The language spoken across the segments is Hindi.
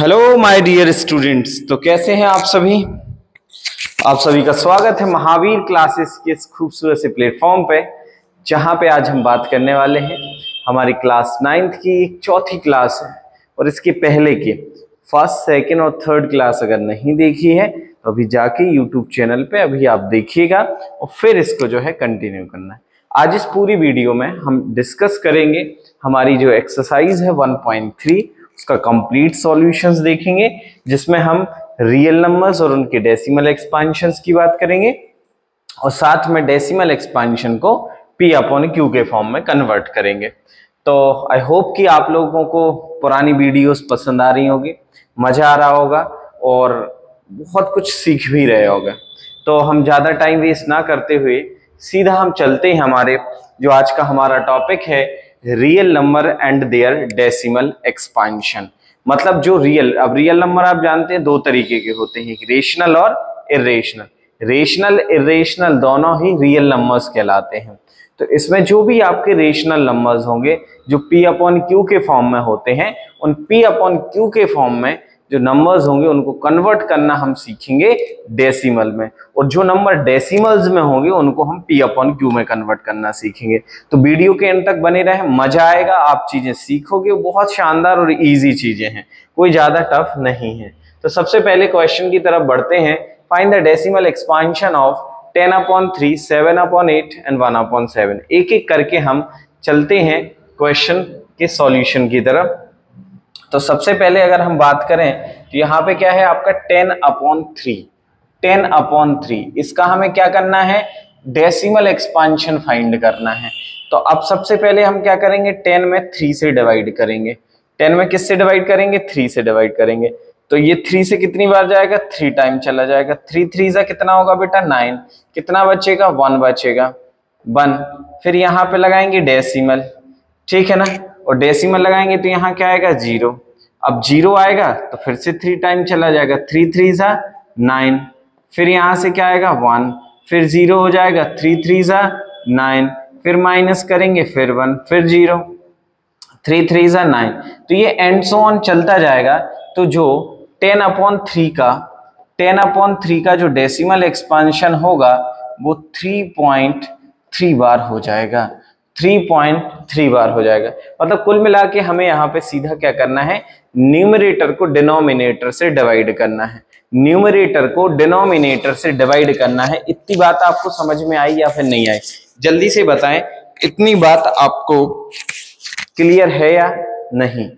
Hello my dear students. तो कैसे हैं आप सभी। आप सभी का स्वागत है महावीर क्लासेस के इस खूबसूरत से प्लेटफॉर्म पे, जहां पे आज हम बात करने वाले हैं हमारी क्लास 9th की एक चौथी क्लास है। और इसके पहले की फर्स्ट, सेकंड और थर्ड क्लास अगर नहीं देखी है तो अभी जाके यूट्यूब चैनल पे अभी आप देखिएगा और फिर इसको जो है कंटिन्यू करना है। आज इस पूरी वीडियो में हम डिस्कस करेंगे हमारी जो एक्सरसाइज है 1.3 उसका कंप्लीट सॉल्यूशंस देखेंगे, जिसमें हम रियल नंबर्स और उनके डेसिमल एक्सपांशंस की बात करेंगे और साथ में डेसिमल एक्सपांशन को p अपॉन q के फॉर्म में कन्वर्ट करेंगे। तो आई होप कि आप लोगों को पुरानी वीडियोस पसंद आ रही होगी, मजा आ रहा होगा और बहुत कुछ सीख भी रहे होगा। तो हम ज्यादा टाइम वेस्ट ना करते हुए सीधा हम चलते हैं हमारे जो आज का हमारा टॉपिक है real number and their decimal expansion. मतलब जो अब रियल नंबर आप जानते हैं दो तरीके के होते हैं, रेशनल और इरेशनल। रेशनल इरेशनल दोनों ही रियल नंबर्स कहलाते हैं। तो इसमें जो भी आपके रेशनल नंबर्स होंगे जो p अपॉन q के फॉर्म में होते हैं, उन p अपॉन q के फॉर्म में जो नंबर्स होंगे उनको कन्वर्ट करना हम सीखेंगे डेसिमल में, और जो नंबर डेसिमल्स में होंगे उनको हम p अपॉन q में कन्वर्ट करना सीखेंगे। तो वीडियो के एंड तक बने रहें, मजा आएगा, आप चीजें सीखोगे। बहुत शानदार और इजी चीजें हैं, कोई ज्यादा टफ नहीं है। तो सबसे पहले क्वेश्चन की तरफ बढ़ते हैं। Find the decimal expansion of 10 upon 3, 7 upon 8 and 1 upon 7। एक एक करके हम चलते हैं क्वेश्चन के सॉल्यूशन की तरफ। तो सबसे पहले अगर हम बात करें तो यहाँ पे क्या है आपका 10 अपॉन 3। 10 अपॉन 3 इसका हमें क्या करना है, डेसिमल एक्सपांशन फाइंड करना है। तो अब सबसे पहले हम क्या करेंगे, 10 में 3 से डिवाइड करेंगे। 10 में किससे डिवाइड करेंगे, 3 से डिवाइड करेंगे। तो ये 3 से कितनी बार जाएगा, 3 टाइम चला जाएगा। 3 3 से कितना होगा बेटा 9। कितना बचेगा, 1 बचेगा, 1। फिर यहाँ पे लगाएंगे डेसिमल, ठीक है ना, और डेसिमल लगाएंगे तो यहाँ क्या आएगा 0। अब 0 आएगा तो फिर से 3 टाइम चला जाएगा, 3 3 सा 9। फिर यहाँ से क्या आएगा 1, फिर 0 हो जाएगा, 3 3 सा 9। फिर माइनस करेंगे, फिर 1, फिर 0, 3 3 सा 9। तो ये एंड सो ऑन चलता जाएगा। तो जो 10 अपॉन 3 का जो डेसिमल एक्सपांशन होगा वो 3.3 बार हो जाएगा। 3.3 बार हो जाएगा। मतलब कुल मिला के हमें यहाँ पे सीधा क्या करना है, न्यूमरेटर को डिनोमिनेटर से डिवाइड करना है। न्यूमरेटर को डिनोमिनेटर से डिवाइड करना है। इतनी बात आपको समझ में आई या फिर नहीं आई, जल्दी से बताएं, इतनी बात आपको क्लियर है या नहीं।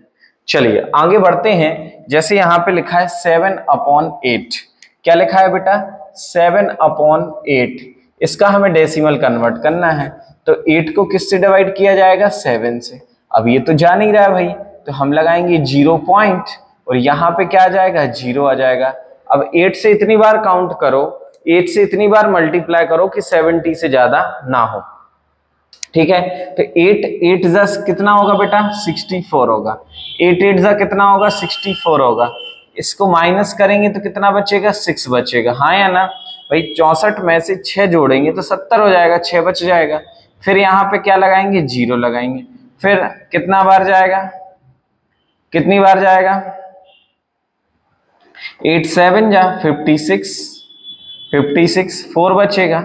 चलिए आगे बढ़ते हैं। जैसे यहाँ पे लिखा है 7 अपॉन 8। क्या लिखा है बेटा, 7 अपॉन 8। इसका हमें डेसिमल कन्वर्ट करना है। तो 8 को किससे डिवाइड किया जाएगा, 7 से। अब ये तो जा नहीं रहा है भाई, तो हम लगाएंगे 0 पॉइंट और यहाँ पे क्या आ जाएगा, 0 आ जाएगा। अब 8 से इतनी बार काउंट करो, 8 से इतनी बार मल्टीप्लाई करो कि 70 से ज्यादा ना हो, ठीक है। तो 8 8 जा कितना होगा बेटा, 64 होगा। 8 8 जा कितना होगा, 64 होगा। इसको माइनस करेंगे तो कितना बचेगा, 6 बचेगा, हाँ या ना भाई। 64 में से 6 जोड़ेंगे तो 70 हो जाएगा, 6 बच जाएगा। फिर यहाँ पे क्या लगाएंगे, 0 लगाएंगे। फिर कितना बार जाएगा, कितनी बार जाएगा, 8 7 जा 56, 4 बचेगा,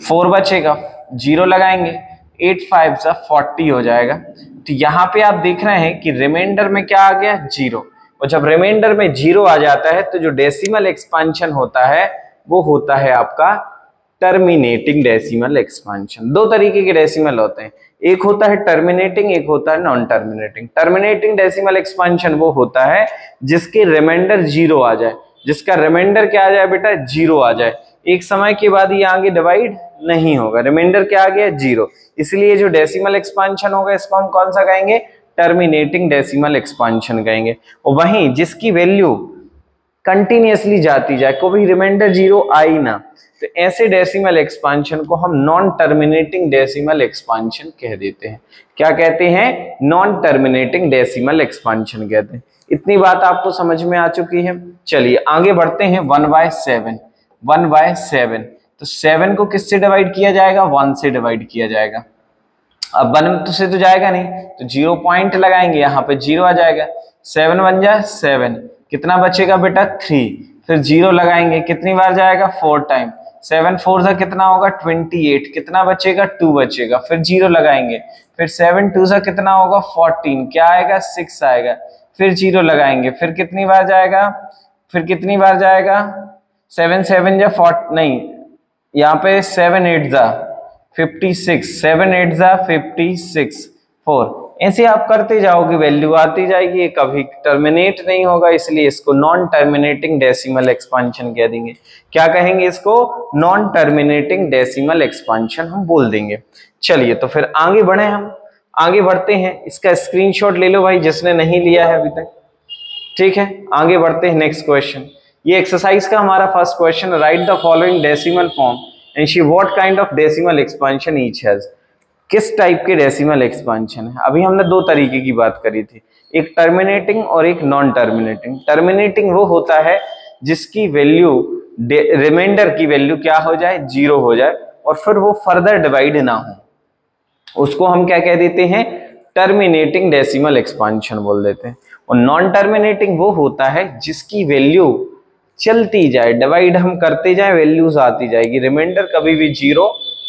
4 बचेगा, 0 लगाएंगे, 8 5 जा 40 हो जाएगा। तो यहाँ पे आप देख रहे हैं कि रिमाइंडर में क्या आ गया, 0। और जब रिमाइंडर में 0 आ जाता है तो जो डेसिमल एक्सपांशन होता है वो होता है आपका टर्मिनेटिंग डेसिमल एक्सपांशन। दो तरीके के डेसिमल होते हैं, एक होता है टर्मिनेटिंग, एक होता है non terminating. Terminating decimal expansion वो होता है जिसके रिमाइंडर 0 आ जाए, जिसका रिमाइंडर क्या आ जाए बेटा, 0 आ जाए। एक समय के बाद ये आगे डिवाइड नहीं होगा, रिमाइंडर क्या आ गया, 0। इसलिए जो डेसिमल एक्सपांशन होगा इसको हम कौन सा कहेंगे, टर्मिनेटिंग डेसिमल एक्सपांशन कहेंगे। और वहीं जिसकी वैल्यू कंटिन्यूअसली जाती जाए, कोई रिमाइंडर 0 आई ना, तो ऐसे डेसिमल एक्सपांशन को हम नॉन टर्मिनेटिंग डेसिमल एक्सपांशन कह देते हैं। क्या कहते हैं, नॉन टर्मिनेटिंग डेसिमल एक्सपांशन कहते हैं। इतनी बात आपको समझ में आ चुकी है। चलिए आगे बढ़ते हैं। 1/7, 1/7। तो 7 को किससे डिवाइड किया जाएगा, 1 से डिवाइड किया जाएगा। अब 1 से तो जाएगा नहीं, तो 0 पॉइंट लगाएंगे, यहाँ पे 0 आ जाएगा। 7 बन जाए 7, कितना बचेगा बेटा 3, फिर 0 लगाएंगे, कितनी बार जाएगा 4 टाइम, 7 4 से कितना होगा 28, कितना बचेगा 2 बचेगा, फिर 0 लगाएंगे, फिर 7 2 से कितना होगा 14, क्या आएगा 6 आएगा, फिर 0 लगाएंगे, फिर कितनी बार जाएगा, फिर कितनी बार जाएगा 7 7 जा 4 नहीं, यहाँ पे 7 8 जा 56, 7 8 जा 56 4, ऐसे आप करते जाओगे, वैल्यू आती जाएगी, कभी टर्मिनेट नहीं होगा, इसलिए इसको नॉन टर्मिनेटिंग डेसिमल एक्सपांशन कह देंगे। क्या कहेंगे इसको? नॉन टर्मिनेटिंग डेसिमल एक्सपांशन हम बोल देंगे। चलिए तो फिर आगे बढ़े, हम आगे बढ़ते हैं, इसका स्क्रीनशॉट ले लो भाई जिसने नहीं लिया है अभी तक, ठीक है। आगे बढ़ते हैं नेक्स्ट क्वेश्चन, ये एक्सरसाइज का हमारा first question, right the following decimal form and she what kind of decimal expansion each has. किस टाइप के डेसिमल एक्सपांशन है? अभी हमने दो तरीके की बात करी थी, एक टर्मिनेटिंग और एक नॉन टर्मिनेटिंग। टर्मिनेटिंग वो होता है जिसकी वैल्यू रिमाइंडर की वैल्यू क्या हो जाए 0 हो जाए और फिर वो फर्दर डिवाइड ना हो, उसको हम क्या कह देते हैं? टर्मिनेटिंग डेसिमल एक्सपांशन बोल देते हैं। और नॉन टर्मिनेटिंग वो होता है जिसकी वैल्यू चलती जाए, डिवाइड हम करते जाए, वैल्यूज आती जाएगी, रिमाइंडर कभी भी 0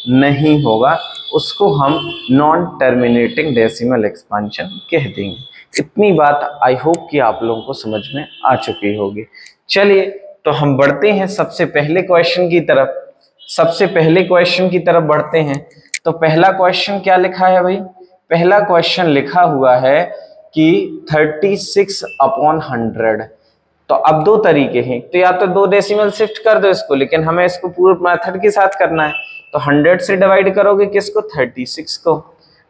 नहीं होगा, उसको हम नॉन टर्मिनेटिंग डेसिमल एक्सपांशन कह देंगे। इतनी बात आई होप कि आप लोगों को समझ में आ चुकी होगी। चलिए तो हम बढ़ते हैं सबसे पहले क्वेश्चन की तरफ, सबसे पहले क्वेश्चन की तरफ बढ़ते हैं। तो पहला क्वेश्चन क्या लिखा है भाई? पहला क्वेश्चन लिखा हुआ है कि 36/100। तो अब दो तरीके हैं, तो या तो 2 डेसिमल शिफ्ट कर दो इसको, लेकिन हमें इसको पूरे मेथड के साथ करना है, तो 100 से डिवाइड करोगे किसको? 36 को।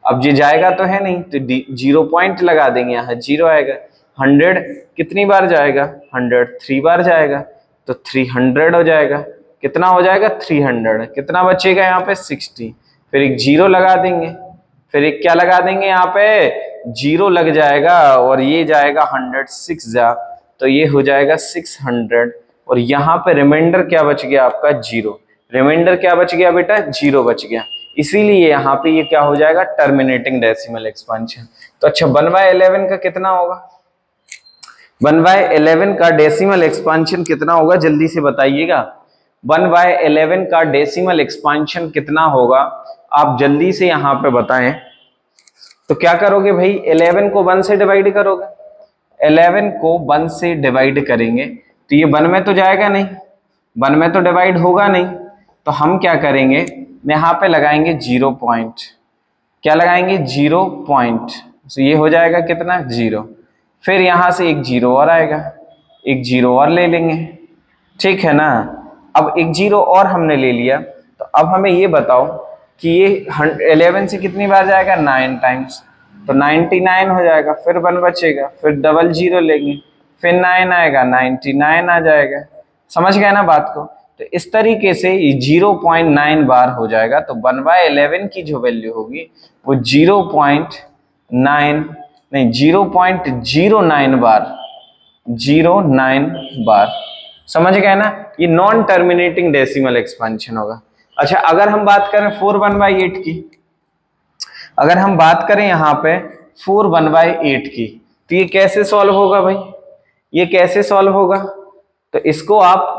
अब ये जाएगा तो है नहीं, तो 0 पॉइंट लगा देंगे, यहाँ 0 आएगा। 100 कितनी बार जाएगा? 100 3 बार जाएगा, तो 300 हो जाएगा। कितना हो जाएगा? 300। कितना बचेगा यहाँ पे? 60। फिर एक 0 लगा देंगे, फिर एक क्या लगा देंगे यहाँ पे? 0 लग जाएगा और ये जाएगा 106 जा, तो ये हो जाएगा 600। और यहाँ पे रिमाइंडर क्या बच गया आपका? 0। रिमाइंडर क्या बच गया बेटा? 0 बच गया, इसीलिए यहाँ पे ये क्या हो जाएगा? Terminating decimal expansion. तो अच्छा 1/11 का कितना होगा? 1/11 का डेसिमल एक्सपांशन कितना होगा? जल्दी से बताइएगा। 1/11 का डेसिमल एक्सपांशन कितना होगा? आप जल्दी से यहाँ पे बताएं। तो क्या करोगे भाई? 11 को 1 से डिवाइड करोगे, 11 को 1 से डिवाइड करेंगे तो ये 1 में तो जाएगा नहीं, 1 में तो डिवाइड होगा नहीं, तो हम क्या करेंगे? यहाँ पे लगाएंगे 0 पॉइंट। क्या लगाएंगे? 0 पॉइंट। तो ये हो जाएगा कितना? 0। फिर यहाँ से एक 0 और आएगा, एक 0 और ले लेंगे, ठीक है ना। अब एक 0 और हमने ले लिया, तो अब हमें ये बताओ कि ये 11 से कितनी बार जाएगा? 9 टाइम्स, तो 99 हो जाएगा। फिर 1 बचेगा, फिर डबल 0 लेंगे, फिर 9 आएगा, 99 आ जाएगा। समझ गए ना बात को? तो इस तरीके से ये 0.9 बार हो जाएगा। तो 1/11 की जो वैल्यू होगी वो 0.09 बार, 09 बार। समझ गए ना? ये नॉन टर्मिनेटिंग डेसिमल एक्सपांशन होगा। अच्छा अगर हम बात करें 4/1/8 की, अगर हम बात करें यहाँ पे 4/1/8 की, तो ये कैसे सॉल्व होगा भाई? ये कैसे सॉल्व होगा? तो इसको आप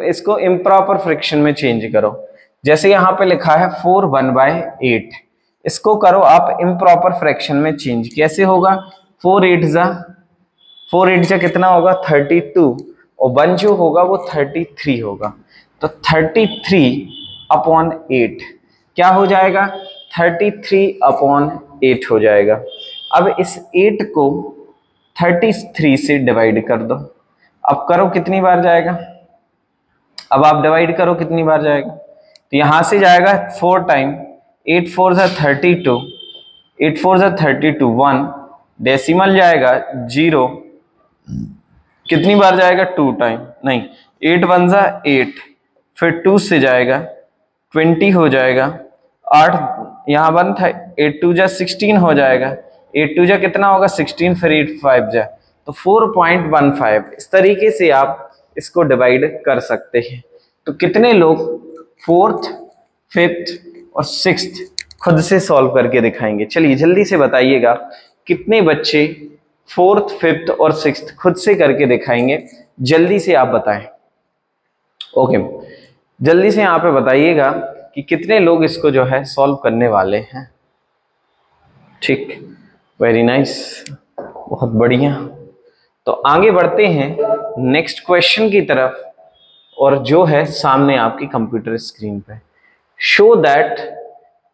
इसको इम्प्रॉपर फ्रैक्शन में चेंज करो। जैसे यहाँ पे लिखा है 4/1/8, इसको करो आप इम्प्रॉपर फ्रैक्शन में चेंज। कैसे होगा? 4 8 जा कितना होगा? 32, और 1 जो होगा वो 33 होगा। तो 33/8 क्या हो जाएगा? 33/8 हो जाएगा। अब इस 8 को 33 से डिवाइड कर दो। अब करो कितनी बार जाएगा? अब आप डिवाइड करो कितनी बार जाएगा? तो यहां से जाएगा 4 टाइम, 8 4 जा 32, 8 4 जा 32, 1 डेसिमल जाएगा 0, कितनी बार जाएगा? 2 टाइम, नहीं 8 1 जा 8, फिर 2 से जाएगा 20 हो जाएगा, 8 यहाँ 1 था, 8 2 जा 16 हो जाएगा, 8 2 जा कितना होगा? 16, फिर 8 5 जा, तो 4.15। इस तरीके से आप इसको डिवाइड कर सकते हैं। तो कितने लोग 4th 5th और 6th खुद से सॉल्व करके दिखाएंगे। चलिए जल्दी से बताइएगा कितने बच्चे 4th 5th और 6th खुद से करके दिखाएंगे, जल्दी से आप बताएं। ओके, जल्दी से यहाँ पे बताइएगा कि कितने लोग इसको जो है सॉल्व करने वाले हैं। ठीक, वेरी नाइस, बहुत बढ़िया। तो आगे बढ़ते हैं नेक्स्ट क्वेश्चन की तरफ, और जो है सामने आपकी कंप्यूटर स्क्रीन पे। Show that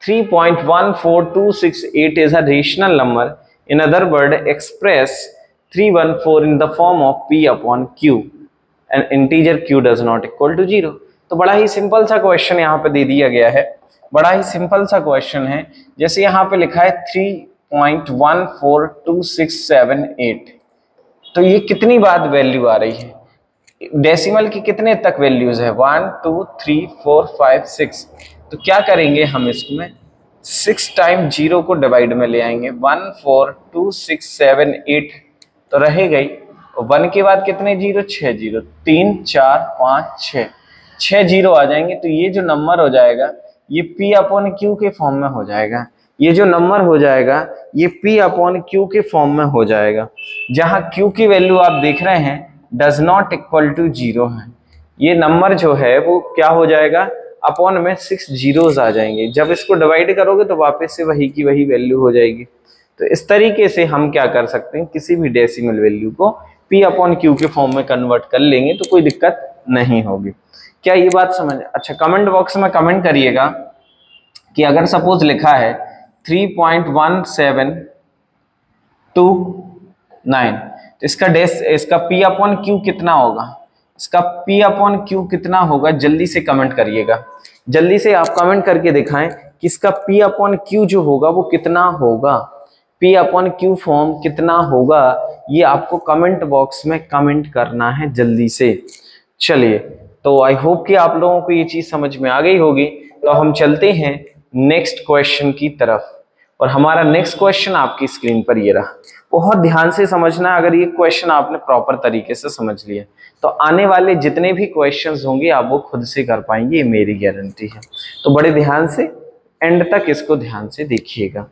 3.14268 is a rational number, in other word express 314 in the form of p upon q and integer q does not equal to 0। तो बड़ा ही सिंपल सा क्वेश्चन यहाँ पे दे दिया गया है, बड़ा ही सिंपल सा क्वेश्चन है। जैसे यहाँ पे लिखा है 3.14268, तो ये कितनी बार वैल्यू आ रही है, डेसिमल की कितने तक वैल्यूज है, 1 2 3 4 5 6। तो क्या करेंगे हम इसमें 6 टाइम 0 को डिवाइड में ले आएंगे, 1 4 2 6 7 8 तो रह गई, और 1 के बाद कितने जीरो, 6 जीरो, 3 4 5 6 जीरो आ जाएंगे। तो ये जो नंबर हो जाएगा ये p अपॉन क्यू के फॉर्म में हो जाएगा, ये जो नंबर हो जाएगा ये p अपॉन क्यू के फॉर्म में हो जाएगा, जहां q की वैल्यू आप देख रहे हैं डज नॉट इक्वल टू 0 है। ये नंबर जो है वो क्या हो जाएगा, अपॉन में 6 जीरोस आ जाएंगे, जब इसको डिवाइड करोगे तो वापस से वही की वही वैल्यू हो जाएगी। तो इस तरीके से हम क्या कर सकते हैं, किसी भी डेसिमल वैल्यू को p अपॉन क्यू के फॉर्म में कन्वर्ट कर लेंगे तो कोई दिक्कत नहीं होगी। क्या ये बात समझ? अच्छा, कमेंट बॉक्स में कमेंट करिएगा कि अगर सपोज लिखा है 3.1729 तो इसका p अपॉन क्यू कितना होगा, इसका p अपॉन क्यू कितना होगा, जल्दी से कमेंट करिएगा। जल्दी से आप कमेंट करके दिखाएं कि इसका p अपॉन क्यू जो होगा वो कितना होगा, p अपॉन क्यू फॉर्म कितना होगा, ये आपको कमेंट बॉक्स में कमेंट करना है जल्दी से। चलिए, तो आई होप कि आप लोगों को ये चीज समझ में आ गई होगी। तो हम चलते हैं नेक्स्ट क्वेश्चन की तरफ, और हमारा नेक्स्ट क्वेश्चन आपकी स्क्रीन पर ये रहा। बहुत ध्यान से समझना, अगर ये क्वेश्चन आपने प्रॉपर तरीके से समझ लिया तो आने वाले जितने भी क्वेश्चंस होंगे आप वो खुद से कर पाएंगे, ये मेरी गारंटी है। तो बड़े ध्यान से एंड तक इसको ध्यान से देखिएगा।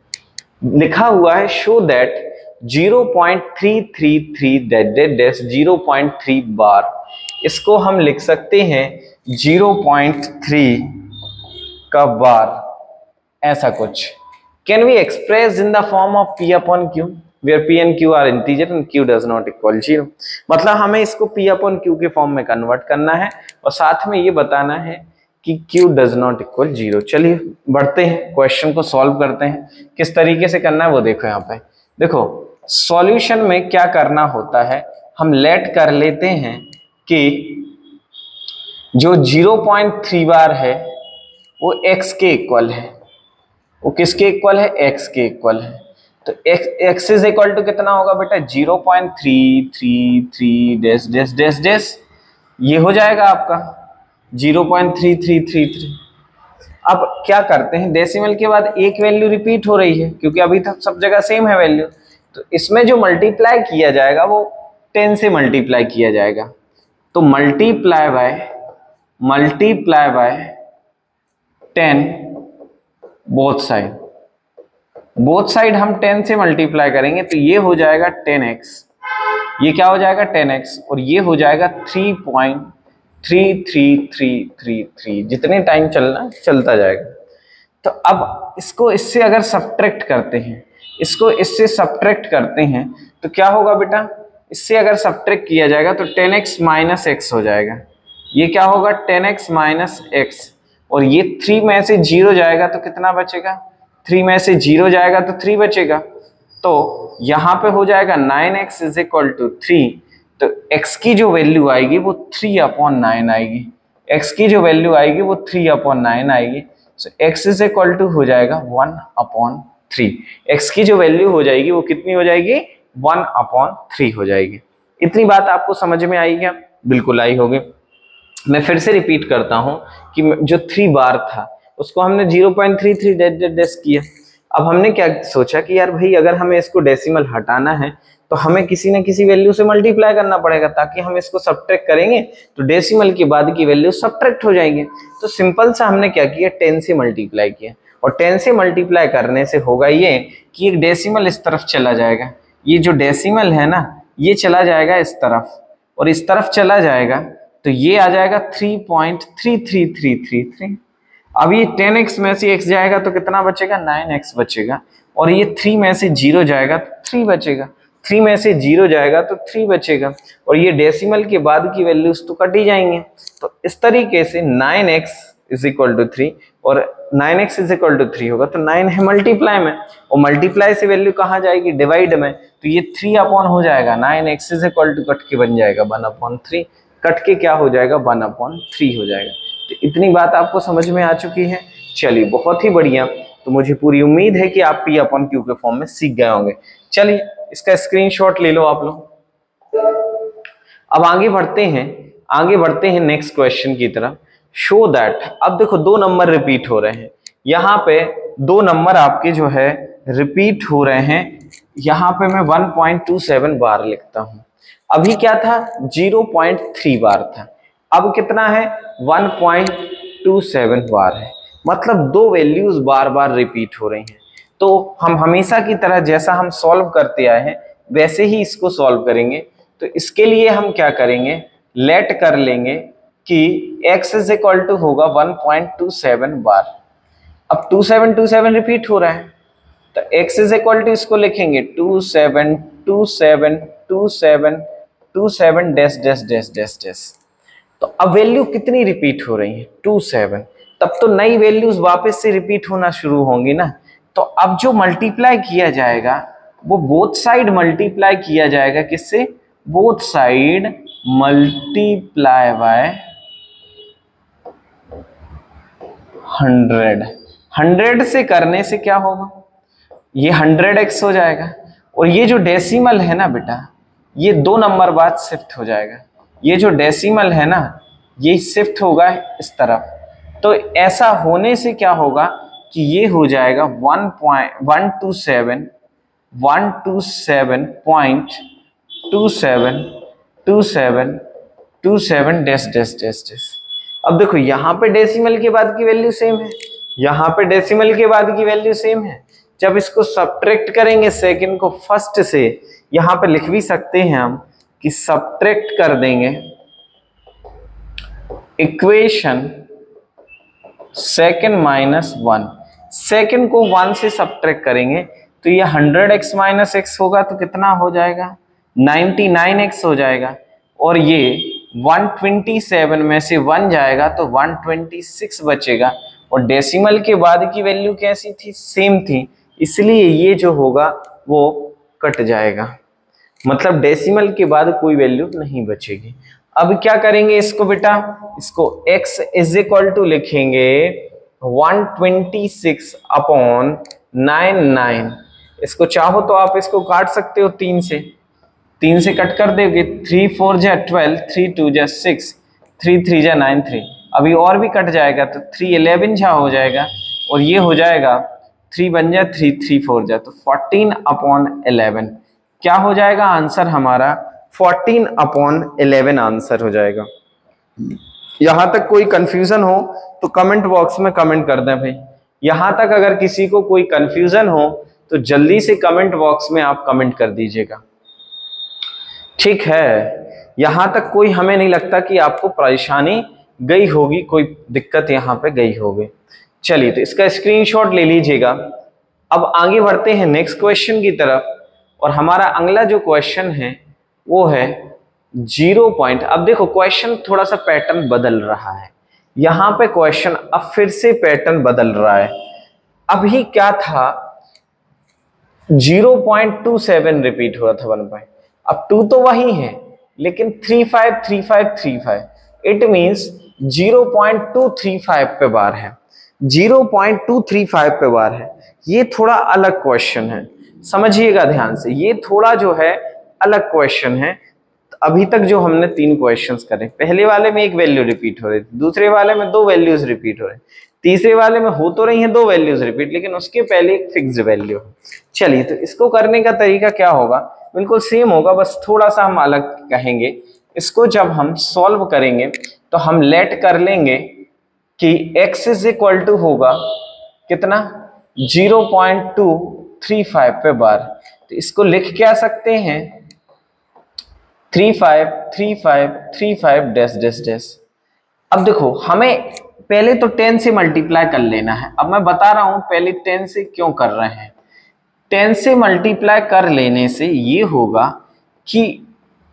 लिखा हुआ है शो दैट 0.333 बार, इसको हम लिख सकते हैं 0.3 का बार, ऐसा कुछ। Can we express in the form of p upon q where p and q are integer and q does not equal 0। मतलब हमें इसको p अपॉन q के फॉर्म में कन्वर्ट करना है और साथ में ये बताना है कि q does not equal 0। चलिए बढ़ते हैं, क्वेश्चन को सॉल्व करते हैं। किस तरीके से करना है वो देखो। यहाँ पे देखो, सॉल्यूशन में क्या करना होता है, हम लेट कर लेते हैं कि जो 0.3 बार है वो x के इक्वल है, वो किसके इक्वल है, x के इक्वल है। तो x इज इक्वल टू कितना होगा बेटा, 0.333 डैश डैश डैश डैश, ये हो जाएगा आपका 0.3333। अब क्या करते हैं, डेसिमल के बाद एक वैल्यू रिपीट हो रही है क्योंकि अभी तक सब जगह सेम है वैल्यू, तो इसमें जो मल्टीप्लाई किया जाएगा वो 10 से मल्टीप्लाई किया जाएगा। तो मल्टीप्लाई बाय 10 बोथ साइड हम 10 से मल्टीप्लाई करेंगे तो ये हो जाएगा 10x, ये क्या हो जाएगा 10x, और ये हो जाएगा 3.33333, जितने टाइम चलना चलता जाएगा। तो अब इसको इससे अगर सब्ट्रैक्ट करते हैं, इसको इससे सब्ट्रैक्ट करते हैं तो क्या होगा बेटा, इससे अगर सब्ट्रैक्ट किया जाएगा तो 10x माइनस x हो जाएगा। ये क्या होगा 10x माइनस x, और ये 3 में से 0 जाएगा तो कितना बचेगा, 3 में से 0 जाएगा तो 3 बचेगा। तो यहाँ पे हो जाएगा 9x इज इक्वल टू 3, तो x की जो वैल्यू आएगी वो 3/9 आएगी, x की जो वैल्यू आएगी वो 3/9 आएगी। सो x इज इक्वल टू हो जाएगा 1/3, x की जो वैल्यू हो जाएगी वो कितनी हो जाएगी, 1/3 हो जाएगी। इतनी बात आपको समझ में आई क्या? बिल्कुल आई होगी। मैं फिर से रिपीट करता हूं कि जो 3 बार था उसको हमने 0.33 डैश किया। अब हमने क्या सोचा कि यार भाई अगर हमें इसको डेसिमल हटाना है तो हमें किसी न किसी वैल्यू से मल्टीप्लाई करना पड़ेगा, ताकि हम इसको सब्ट्रैक्ट करेंगे तो डेसिमल के बाद की वैल्यू सब्ट्रैक्ट हो जाएंगे। तो सिंपल सा हमने क्या किया, 10 से मल्टीप्लाई किया, और 10 से मल्टीप्लाई करने से होगा ये कि एक डेसिमल इस तरफ चला जाएगा, ये जो डेसिमल है ना ये चला जाएगा इस तरफ और इस तरफ चला जाएगा तो ये आ जाएगा 3.33333। अब ये 10x में से x जाएगा तो कितना बचेगा, 9x बचेगा, और ये 3 में से 0 जाएगा तो 3 बचेगा, 3 में से 0 जाएगा तो 3 बचेगा, और ये डेसिमल के बाद की वैल्यूज तो कट ही जाएंगे। तो इस तरीके से 9x इज इक्वल टू 3 और 9x इज इक्वल टू 3 होगा, तो 9 है मल्टीप्लाई में और मल्टीप्लाई से वैल्यू कहाँ जाएगी, डिवाइड में, तो ये 3 अपॉन हो जाएगा, 9x is equal to cut के बन जाएगा 1/3, कट के क्या हो जाएगा 1/3 हो जाएगा। तो इतनी बात आपको समझ में आ चुकी है। चलिए बहुत ही बढ़िया, तो मुझे पूरी उम्मीद है कि आप P/Q के फॉर्म में सीख गए होंगे। चलिए इसका स्क्रीनशॉट ले लो आप लोग। अब आगे बढ़ते हैं नेक्स्ट क्वेश्चन की तरफ। शो दैट, अब देखो 2 नंबर रिपीट हो रहे हैं, यहाँ पे 2 नंबर आपके जो है रिपीट हो रहे हैं। यहाँ पे मैं 1.27 बार लिखता हूं, अभी क्या था 0.3 बार था, अब कितना है 1.27 बार है, मतलब 2 वैल्यूज बार बार रिपीट हो रही हैं। तो हम हमेशा की तरह जैसा हम सॉल्व करते आए हैं वैसे ही इसको सॉल्व करेंगे। तो इसके लिए हम क्या करेंगे, लेट कर लेंगे कि x इज इक्वल टू होगा 1.27 बार। अब 2727 रिपीट हो रहा है तो x इज इक्वल टू इसको लिखेंगे 27272727 dash dash dash dash dash. तो अब वैल्यू कितनी रिपीट हो रही है 27, तब तो नई वैल्यूज वापस से रिपीट होना शुरू होंगी ना। तो अब जो मल्टीप्लाई किया जाएगा वो बोथ साइड मल्टीप्लाई किया जाएगा, किससे, बोथ साइड मल्टीप्लाई बाय 100 से करने से क्या होगा, ये 100x हो जाएगा, और ये जो डेसिमल है ना बेटा ये 2 नंबर बाद शिफ्ट हो जाएगा, ये जो डेसिमल है ना ये शिफ्ट होगा इस तरफ। तो ऐसा होने से क्या होगा कि ये हो जाएगा 127.2727 डैश डैश डैश डैश। अब देखो यहाँ पे डेसिमल के बाद की वैल्यू सेम है, यहाँ पे डेसिमल के बाद की वैल्यू सेम है। जब इसको सब्ट्रैक्ट करेंगे सेकंड को फर्स्ट से, यहाँ पे लिख भी सकते हैं हम कि सब्ट्रैक्ट कर देंगे इक्वेशन सेकंड माइनस 1, सेकंड को 1 से सब्ट्रैक्ट करेंगे तो ये 100x माइनस x होगा तो कितना हो जाएगा 99x हो जाएगा, और ये 127 में से 1 जाएगा तो 126 बचेगा, और डेसिमल के बाद की वैल्यू कैसी थी, सेम थी, इसलिए ये जो होगा वो कट जाएगा, मतलब डेसिमल के बाद कोई वैल्यू नहीं बचेगी। अब क्या करेंगे इसको बेटा, इसको x इज इक्वल टू लिखेंगे 126/99। इसको चाहो तो आप इसको काट सकते हो 3 से कट कर दोगे, 3 4 जा 12, 3 2 जा 6, 3 3 जा 9 3, अभी और भी कट जाएगा तो 3 11 जा हो जाएगा, और ये हो जाएगा 3 बन जा 3 3 4 जा, तो 14/11 क्या हो जाएगा आंसर हमारा 14/11 आंसर हो जाएगा। यहां तक कोई कंफ्यूजन हो तो कमेंट बॉक्स में कमेंट कर दें भाई। यहां तक अगर किसी को कोई कंफ्यूजन हो तो जल्दी से कमेंट बॉक्स में आप कमेंट कर दीजिएगा, ठीक है। यहां तक कोई हमें नहीं लगता कि आपको परेशानी गई होगी, कोई दिक्कत यहां पे गई होगी। चलिए तो इसका स्क्रीनशॉट ले लीजिएगा। अब आगे बढ़ते हैं नेक्स्ट क्वेश्चन की तरफ, और हमारा अगला जो क्वेश्चन है वो है 0 पॉइंट। अब देखो क्वेश्चन थोड़ा सा पैटर्न बदल रहा है, यहाँ पे क्वेश्चन अब फिर से पैटर्न बदल रहा है। अभी क्या था 0.27 रिपीट हो रहा था 1 पॉइंट, अब 2 तो वही है लेकिन 353535, इट मींस 0.235 पे बार है, 0.235 पे बार है। ये थोड़ा अलग क्वेश्चन है, समझिएगा ध्यान से, ये थोड़ा जो है अलग क्वेश्चन है। अभी तक जो हमने 3 क्वेश्चंस करे, पहले वाले में 1 वैल्यू रिपीट हो रही थी, दूसरे वाले में 2 वैल्यूज रिपीट हो रही, तीसरे वाले में हो तो रही हैं 2 वैल्यूज रिपीट, लेकिन उसके पहले एक फिक्स्ड वैल्यू है। चलिए तो इसको करने का तरीका क्या होगा, बिल्कुल सेम होगा, बस थोड़ा सा हम अलग कहेंगे। इसको जब हम सॉल्व करेंगे तो हम लेट कर लेंगे कि x इज इक्वल टू होगा कितना 0.235 पे बार। तो इसको लिख क्या सकते हैं 353535 डैश डैश डैश। अब देखो हमें पहले तो 10 से मल्टीप्लाई कर लेना है। अब मैं बता रहा हूं पहले 10 से क्यों कर रहे हैं। 10 से मल्टीप्लाई कर लेने से ये होगा कि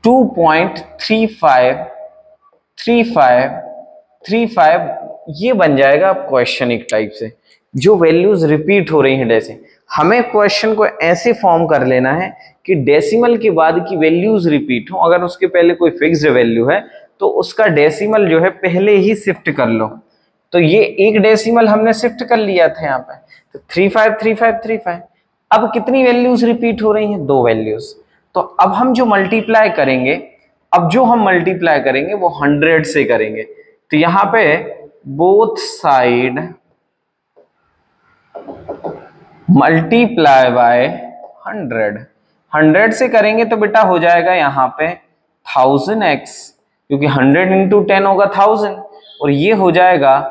2.3535 ये बन जाएगा क्वेश्चन एक टाइप से, जो वैल्यूज रिपीट हो रही हैं। जैसे हमें क्वेश्चन को ऐसे फॉर्म कर लेना है कि डेसिमल के बाद की वैल्यूज रिपीट हो। अगर उसके पहले कोई फिक्स्ड वैल्यू है तो उसका डेसिमल जो है पहले ही शिफ्ट कर लो। तो ये एक डेसिमल हमने शिफ्ट कर लिया था यहाँ पे, तो 353535। अब कितनी वैल्यूज रिपीट हो रही हैं, 2 वैल्यूज। तो अब हम जो मल्टीप्लाई करेंगे, वो 100 से करेंगे। तो यहाँ पे बोथ साइड मल्टीप्लाई बाय 100 से करेंगे तो बेटा हो जाएगा यहाँ पे 1000x, क्योंकि 100 इंटू 10 होगा 1000, और ये हो जाएगा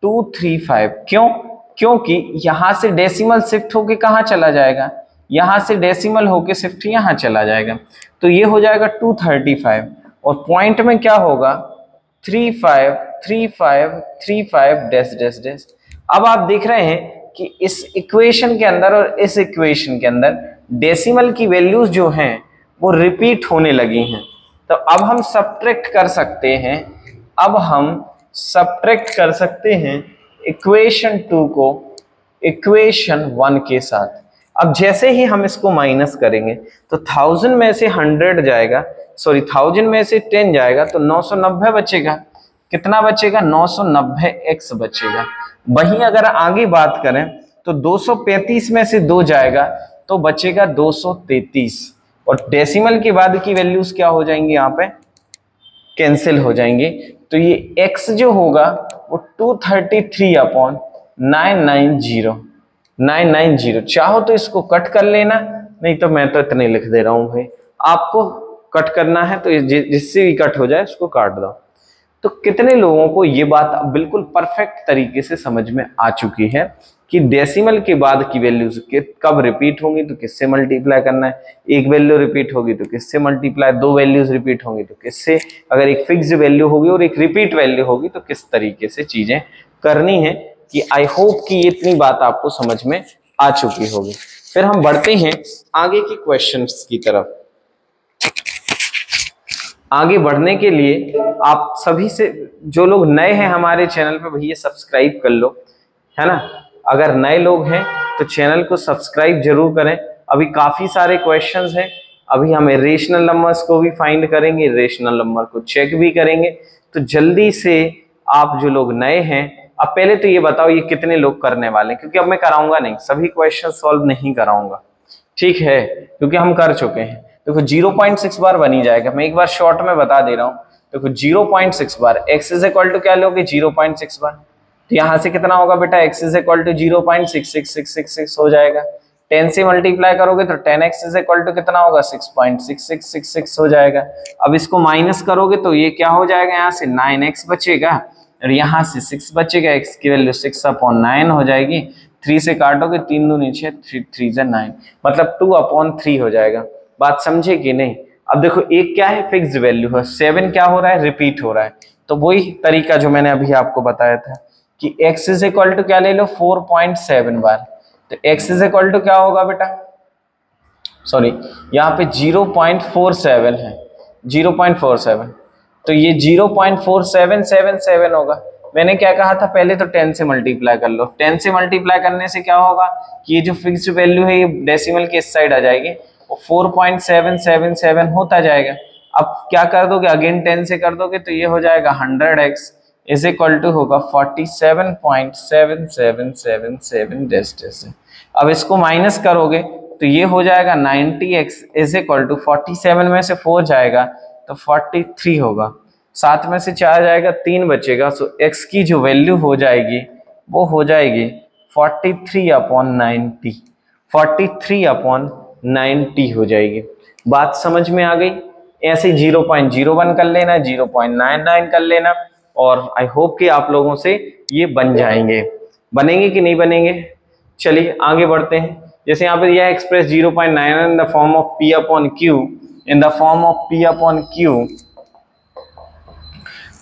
235। क्यों? क्योंकि यहां से डेसिमल शिफ्ट होके कहाँ चला जाएगा, यहां से डेसिमल होके शिफ्ट यहां चला जाएगा। तो ये हो जाएगा 235, और पॉइंट में क्या होगा 353535 डैश डैश डैश। अब आप देख रहे हैं कि इस इक्वेशन के अंदर और इस इक्वेशन के अंदर डेसिमल की वैल्यूज जो हैं वो रिपीट होने लगी हैं। तो अब हम सब्ट्रैक्ट कर सकते हैं, इक्वेशन 2 को इक्वेशन 1 के साथ। अब जैसे ही हम इसको माइनस करेंगे तो 1000 में से 1000 जाएगा, सॉरी 1000 में से 10 जाएगा तो 990 बचेगा। कितना बचेगा, 990x बचेगा। वहीं अगर आगे बात करें तो 235 में से 2 जाएगा तो बचेगा 233, और डेसिमल के बाद की वैल्यूज क्या हो जाएंगी, यहाँ पे कैंसिल हो जाएंगे। तो ये x जो होगा वो 233/990। चाहो तो इसको कट कर लेना, नहीं तो मैं तो इतने लिख दे रहा हूं भाई, आपको कट करना है तो जिससे भी कट हो जाए उसको काट दो। तो कितने लोगों को ये बात अब बिल्कुल परफेक्ट तरीके से समझ में आ चुकी है कि डेसिमल के बाद की वैल्यूज कब रिपीट होंगी तो किससे मल्टीप्लाई करना है, एक वैल्यू रिपीट होगी तो किससे मल्टीप्लाई, 2 वैल्यूज रिपीट होंगी तो किससे, अगर एक फिक्स्ड वैल्यू होगी और एक रिपीट वैल्यू होगी तो किस तरीके से चीजें करनी है। कि आई होप कि इतनी बात आपको समझ में आ चुकी होगी। फिर हम बढ़ते हैं आगे की क्वेश्चंस की तरफ। आगे बढ़ने के लिए आप सभी से, जो लोग नए हैं हमारे चैनल पे, भैया सब्सक्राइब कर लो, है ना। अगर नए लोग हैं तो चैनल को सब्सक्राइब जरूर करें। अभी काफी सारे क्वेश्चंस हैं, अभी हम इरेशनल नंबर्स को भी फाइंड करेंगे, इरेशनल नंबर को चेक भी करेंगे। तो जल्दी से आप जो लोग नए हैं, अब पहले तो ये बताओ ये कितने लोग करने वाले हैं, क्योंकि अब मैं कराऊंगा नहीं, सभी क्वेश्चन सॉल्व नहीं कराऊंगा, ठीक है, क्योंकि हम कर चुके हैं। देखो 0.6 बार बनी जाएगा, मैं एक बार शॉर्ट में बता दे रहा हूँ। देखो 0.6 बार, x इज इक्वल टू क्या लोगे 0.6 बार, तो यहाँ से कितना होगा बेटा x इज इक्वल टू 0.66666 हो जाएगा। 10 से मल्टीप्लाई करोगे तो 10x इज इक्वल टू कितना होगा 6.6666 हो जाएगा। अब इसको माइनस करोगे तो ये क्या हो जाएगा, यहाँ से 9x बचेगा और यहाँ से 6 बचेगा, x की वैल्यू 6/9 हो जाएगी। 3 से काटोगे 3 दूनी 6, 3 से 9, मतलब 2/3 हो जाएगा। बात समझे कि नहीं। अब देखो एक क्या है फिक्स्ड वैल्यू है, 7 क्या हो रहा है रिपीट हो रहा है, तो वही तरीका जो मैंने अभी आपको बताया था कि x इज इक्वल टू क्या ले लो 4.7 बार, तो x इज इक्वल टू क्या होगा बेटा, सॉरी यहाँ पे 0.47 है, 0.47, तो ये 0.4777 होगा। मैंने क्या कहा था, पहले तो 10 से मल्टीप्लाई कर लो। 10 से मल्टीप्लाई करने से क्या होगा कि ये जो फिक्स्ड वैल्यू है ये डेसिमल के इस साइड आ जाएगी, वो 4.777 होता जाएगा। अब क्या कर दोगे, अगेन 10 से कर दोगे तो ये हो जाएगा 100x इज इक्वल टू होगा 47.7777 डेस। अब इसको माइनस करोगे तो ये हो जाएगा 90x इज इक्वल टू 47 में से 4 जाएगा तो 43 होगा, 7 में से 4 जाएगा 3 बचेगा। सो x की जो वैल्यू हो जाएगी वो हो जाएगी 43/90, 43/90 हो जाएगी। बात समझ में आ गई। ऐसे 0.01 कर लेना, 0.99 कर लेना, और आई होप कि आप लोगों से ये बन जाएंगे। बनेंगे कि नहीं बनेंगे? चलिए आगे बढ़ते हैं। जैसे यहाँ पे दिया है express 0.9 in the form of P upon Q, in the form of P upon Q,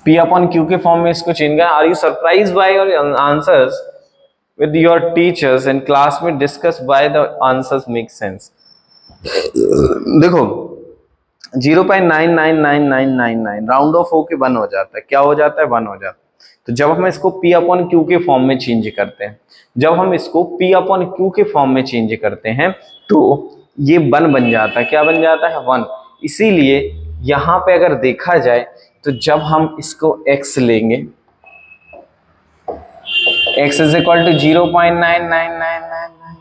P upon Q के फॉर्म में इसको चेंज कर। Are you surprise by your answers with your teachers and classmates discuss why the answers make sense? देखो 0.999999 राउंड ऑफ होके 1 हो जाता है। क्या हो जाता है? 1 हो जाता है। तो जब हम इसको P अपॉन Q के फॉर्म में चेंज करते हैं, जब हम इसको P अपॉन Q के फॉर्म में चेंज करते हैं तो ये 1 बन जाता है। क्या बन जाता है? 1। इसीलिए यहां पे अगर देखा जाए तो जब हम इसको x लेंगे, x इज इक्वल टू 0.99999,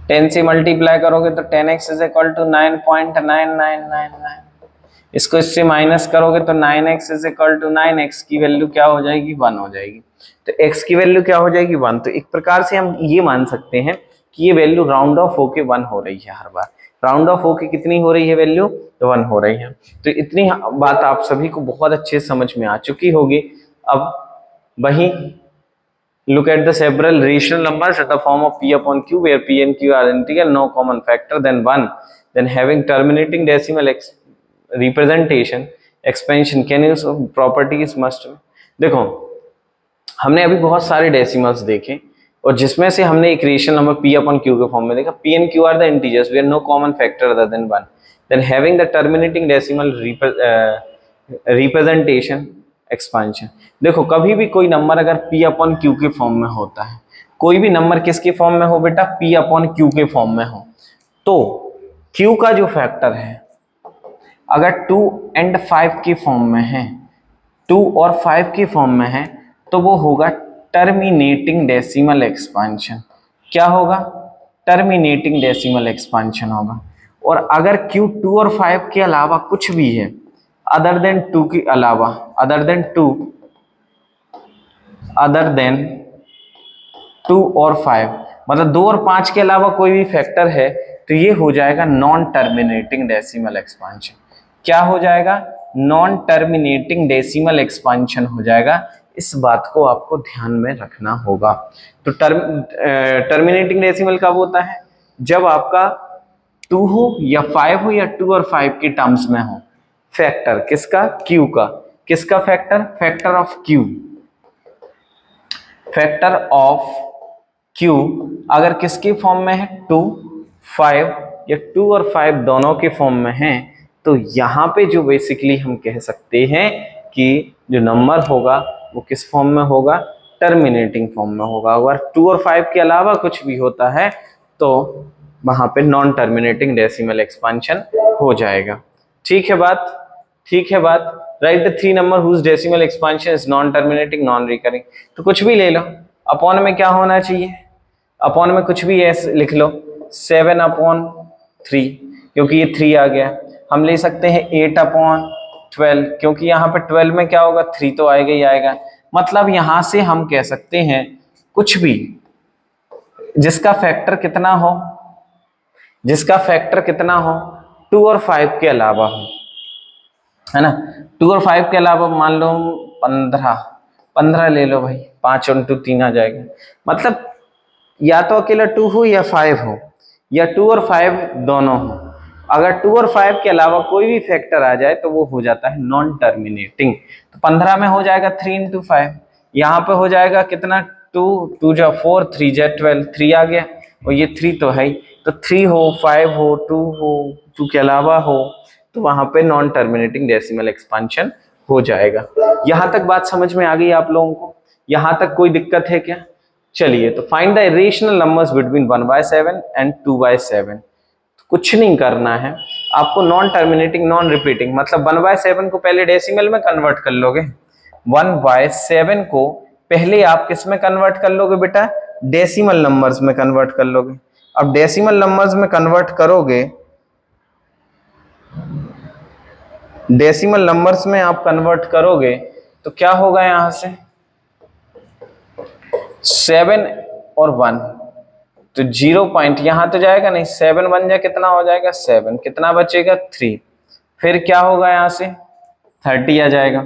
10 से मल्टीप्लाई करोगे तो 10x इज इक्वल टू 9.9999, इसको इससे माइनस करोगे तो 9x is equal to 9x की वैल्यू क्या हो जाएगी? 1 हो जाएगी। तो x की वैल्यू क्या हो जाएगी? 1। तो एक प्रकार से हम ये मान सकते हैं कि ये वैल्यू राउंड ऑफ होके 1 हो रही है। हर बार राउंड ऑफ होके कितनी हो रही है वैल्यू? तो 1 हो रही है। तो इतनी बात आप सभी को बहुत अच्छे समझ में आ चुकी होगी। अब वही look at the several rational numbers at the form of P upon Q, where P and Q are identical, no common factor than 1, then having terminating decimal representation expansion can use properties must। देखो हमने अभी बहुत सारे डेसिमल्स देखे और जिसमें से हमने एक rational number P upon Q के फॉर्म में देखा। P and Q are the integers where no common factor other than 1, then having the terminating decimal representation expansion. देखो कभी भी कोई नंबर अगर P अपॉन Q के फॉर्म में होता है, कोई भी नंबर किसके फॉर्म में हो बेटा? P अपॉन Q के फॉर्म में हो, तो Q का जो फैक्टर है अगर 2 and 5 के फॉर्म में है, 2 और 5 के फॉर्म में है, तो वो होगा टर्मिनेटिंग डेसिमल एक्सपांशन। क्या होगा? टर्मिनेटिंग डेसिमल एक्सपांशन होगा। और अगर Q 2 और 5 के अलावा कुछ भी है, अदर देन 2 के अलावा, अदर देन 2 और 5, मतलब 2 और 5 के अलावा कोई भी फैक्टर है, तो ये हो जाएगा नॉन टर्मिनेटिंग डेसिमल एक्सपांशन। क्या हो जाएगा? नॉन टर्मिनेटिंग डेसिमल एक्सपांशन हो जाएगा। इस बात को आपको ध्यान में रखना होगा। तो टर्मिनेटिंग डेसिमल कब होता है? जब आपका 2 हो या 5 हो या 2 और 5 के टर्म्स में हो। फैक्टर किसका? Q का। किसका factor? Factor of Q। Factor of Q अगर किसके फॉर्म में है? 2, 5 या 2 और 5 दोनों के फॉर्म में है, तो यहाँ पे जो बेसिकली हम कह सकते हैं कि जो नंबर होगा वो किस फॉर्म में होगा? टर्मिनेटिंग फॉर्म में होगा। अगर 2 और 5 के अलावा कुछ भी होता है तो वहां पे नॉन टर्मिनेटिंग डेसिमल एक्सपांशन हो जाएगा। ठीक है बात? ठीक है बात। Write the 3 number whose decimal expansion is non terminating non recurring. तो कुछ भी ले लो, अपॉन में क्या होना चाहिए? अपॉन में कुछ भी ऐसे लिख लो, 7/3, क्योंकि ये 3 आ गया। हम ले सकते हैं 8/12, क्योंकि यहाँ पे 12 में क्या होगा? 3 तो आएगा ही आएगा। मतलब यहां से हम कह सकते हैं कुछ भी जिसका फैक्टर कितना हो, जिसका फैक्टर कितना हो? 2 और 5 के अलावा हो, है ना? 2 और 5 के अलावा मान लो 15 ले लो भाई, 5 और 2 3 आ जाएगा। मतलब या तो अकेला 2 हो या 5 हो, या 2 और 5 दोनों हो। अगर 2 और 5 के अलावा कोई भी फैक्टर आ जाए तो वो हो जाता है नॉन टर्मिनेटिंग। तो 15 में हो जाएगा 3 × 5, यहाँ पे हो जाएगा कितना? 2 जा 4, 3 जा 12, 3 आ गया। और ये 3 तो है ही, तो 3 हो, 5 हो, 2 हो, 2 के अलावा हो, तो वहां पे नॉन टर्मिनेटिंग डेसिमल एक्सपांशन हो जाएगा। यहां तक बात समझ में आ गई आप लोगों को? यहां तक कोई दिक्कत है क्या? चलिए, तो find the irrational numbers between 1/7 and 2/7। कुछ नहीं करना है आपको, नॉन टर्मिनेटिंग नॉन रिपीटिंग, मतलब 1/7 को पहले डेसिमल में कन्वर्ट कर लोगे। 1/7 को पहले आप किस में कन्वर्ट कर लोगे बेटा? डेसिमल नंबर्स में कन्वर्ट कर लोगे। अब डेसिमल नंबर्स में कन्वर्ट करोगे, डेसिमल नंबर्स में आप कन्वर्ट करोगे तो क्या होगा? यहां से 7 और 1, तो 0 पॉइंट यहां तो जाएगा नहीं, 7 बन जाए कितना हो जाएगा? 7, कितना बचेगा? 3। फिर क्या होगा? यहां से 30 आ जाएगा।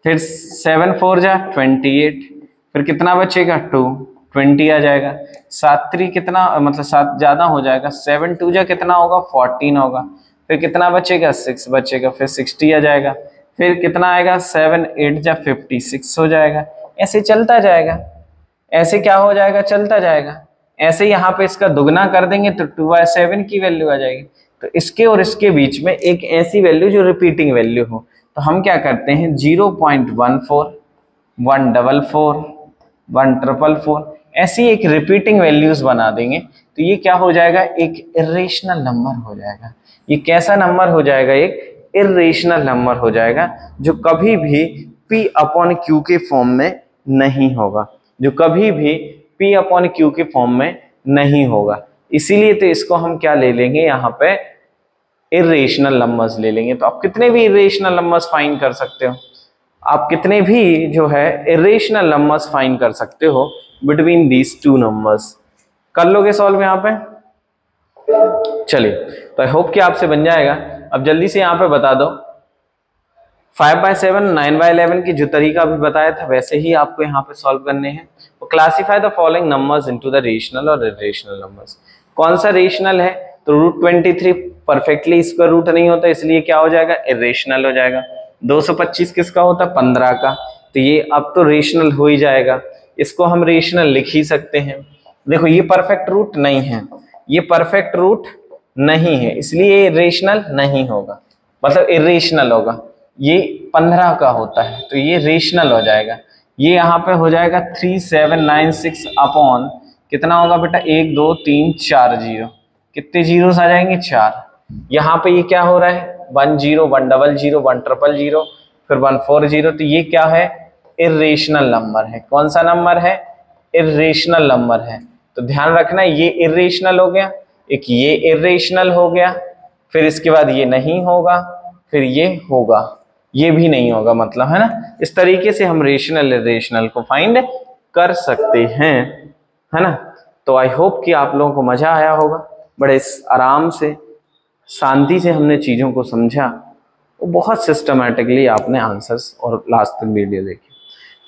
फिर 7 4 जा 28, फिर कितना बचेगा? 2, 20 आ जाएगा। 7 3 कितना, मतलब 7 ज्यादा हो जाएगा, 7 2 जा कितना होगा 14 होगा। फिर कितना बचेगा 6 बचेगा, फिर 60 आ जाएगा। फिर कितना आएगा 7 8 जा 56 हो जाएगा। ऐसे चलता जाएगा, ऐसे क्या हो जाएगा, चलता जाएगा। ऐसे यहाँ पे इसका दुगना कर देंगे तो 2/7 की वैल्यू आ जाएगी। तो इसके और इसके बीच में एक ऐसी वैल्यू जो रिपीटिंग वैल्यू हो, तो हम क्या करते हैं 0.14 144 144 ऐसी एक रिपीटिंग वैल्यूज बना देंगे। तो ये क्या हो जाएगा, एक इरेशनल नंबर हो जाएगा। ये कैसा नंबर हो जाएगा, एक इरेशनल नंबर हो जाएगा जो कभी भी P/Q के फॉर्म में नहीं होगा, जो कभी भी P/Q के फॉर्म में नहीं होगा। इसीलिए तो इसको हम क्या ले लेंगे, यहाँ पे इरेशनल नंबर्स ले लेंगे। तो आप कितने भी इरेशनल नंबर्स फाइंड कर सकते हो, आप कितने भी जो है इरेशनल नंबर्स फाइंड कर सकते हो बिटवीन दीज टू नंबर्स। कर लोगे सॉल्व यहाँ पे? चलिए, तो आई होप कि आपसे बन जाएगा। अब जल्दी से यहाँ पे बता दो, 5/7 9/11 की जो तरीका अभी बताया था वैसे ही आपको यहाँ पे सॉल्व करने हैं। तो classify the following numbers into the rational और इरेशनल नंबर्स। कौन सा रेशनल है, तो √23 परफेक्टली स्क्वायर रूट नहीं होता, इसलिए क्या हो जाएगा, इरेशनल हो जाएगा। 225 किसका होता है, 15 का, तो ये अब तो रेशनल हो ही जाएगा। इसको हम रेशनल लिख ही सकते हैं। देखो ये परफेक्ट रूट नहीं है, ये परफेक्ट रूट नहीं है, इसलिए ये रेशनल नहीं होगा, मतलब इरेशनल होगा। ये 15 का होता है तो ये रेशनल हो जाएगा। ये यहाँ पे हो जाएगा 3796 अपॉन कितना होगा बेटा, 1 2 3 4 जीरो। कितने जीरो आ जाएंगे, 4। यहाँ पे ये क्या हो रहा है, 1 0 1 0 0 1 0 0 फिर 1 4 0। तो ये क्या है, इरेशनल नंबर है। कौन सा नंबर है, इरेशनल नंबर है। तो ध्यान रखना, ये इरेशनल हो गया, एक ये इरेशनल हो गया, फिर इसके बाद ये नहीं होगा, फिर ये होगा, ये भी नहीं होगा, मतलब है ना। इस तरीके से हम रेशनल इरेशनल को फाइंड कर सकते हैं, है ना। तो आई होप कि आप लोगों को मजा आया होगा। बड़े आराम से शांति से हमने चीजों को समझा, वो बहुत सिस्टमैटिकली आपने आंसर्स और लास्ट तक वीडियो देखी।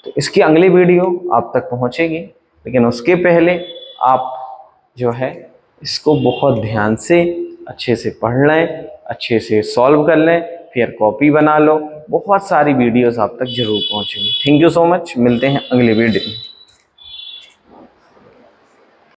तो इसकी अगली वीडियो आप तक पहुंचेगी, लेकिन उसके पहले आप जो है इसको बहुत ध्यान से अच्छे से पढ़ लें, अच्छे से सॉल्व कर लें, फिर कॉपी बना लो। बहुत सारी वीडियोस आप तक जरूर पहुंचेंगी। थैंक यू सो मच, मिलते हैं अगले वीडियो में।